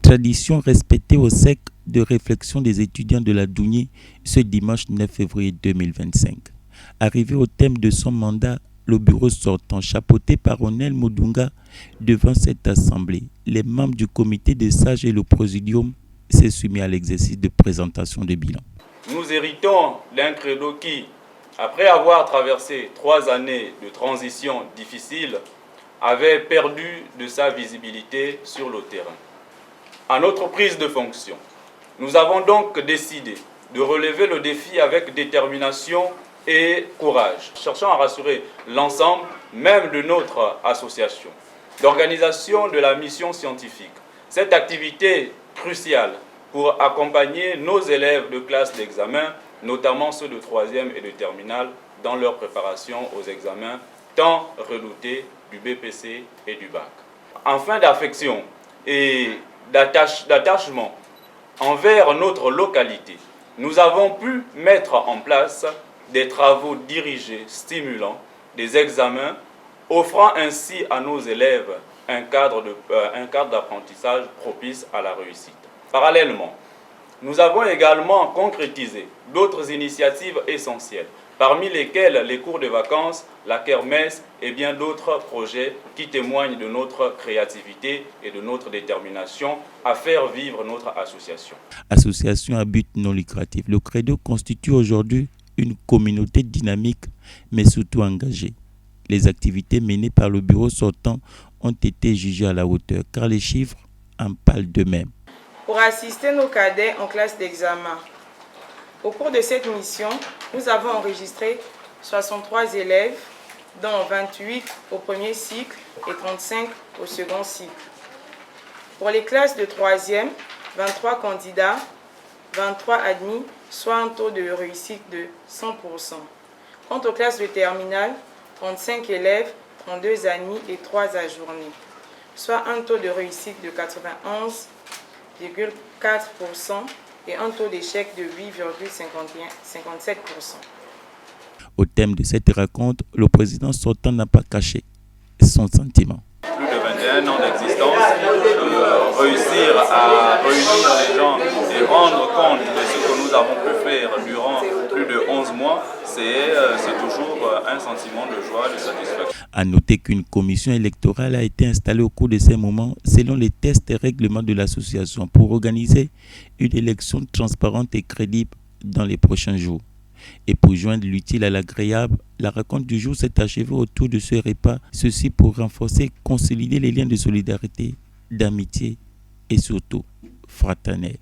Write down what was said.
Tradition respectée au SEC de réflexion des étudiants de la Dougnée ce dimanche 9 février 2025. Arrivé au thème de son mandat, le bureau sortant, chapeauté par Onel Modunga, devant cette assemblée, les membres du comité des sages et le présidium s'est soumis à l'exercice de présentation de bilan. Nous héritons d'un credo qui, après avoir traversé 3 années de transition difficiles, avait perdu de sa visibilité sur le terrain. À notre prise de fonction, nous avons donc décidé de relever le défi avec détermination et courage, cherchant à rassurer l'ensemble, même de notre association, d'organisation de la mission scientifique. Cette activité cruciale pour accompagner nos élèves de classe d'examen, notamment ceux de 3e et de terminale, dans leur préparation aux examens tant redoutés du BPC et du bac. En fin d'affection et d'attachement envers notre localité, nous avons pu mettre en place des travaux dirigés, stimulants, des examens, offrant ainsi à nos élèves un cadre d'apprentissage propice à la réussite. Parallèlement, nous avons également concrétisé d'autres initiatives essentielles, parmi lesquelles les cours de vacances, la kermesse et bien d'autres projets qui témoignent de notre créativité et de notre détermination à faire vivre notre association. Association à but non lucratif, le Credo constitue aujourd'hui une communauté dynamique mais surtout engagée. Les activités menées par le bureau sortant ont été jugées à la hauteur car les chiffres en parlent d'eux-mêmes. Pour assister nos cadets en classe d'examen, au cours de cette mission, nous avons enregistré 63 élèves, dont 28 au premier cycle et 35 au second cycle. Pour les classes de 3e, 23 candidats, 23 admis, soit un taux de réussite de 100%. Quant aux classes de terminale, 35 élèves, 32 admis et 3 ajournés, soit un taux de réussite de 91,4% et un taux d'échec de 8,57%. Au thème de cette rencontre, le président sortant n'a pas caché son sentiment. Plus de 21 ans d'existence, réussir à réunir les gens et rendre compte de ce que nous avons pu faire durant plus de 11 mois, c'est toujours un sentiment de joie, de satisfaction. À noter qu'une commission électorale a été installée au cours de ces moments selon les tests et règlements de l'association pour organiser une élection transparente et crédible dans les prochains jours. Et pour joindre l'utile à l'agréable, la rencontre du jour s'est achevée autour de ce repas, ceci pour renforcer et consolider les liens de solidarité, d'amitié et surtout fraternelle.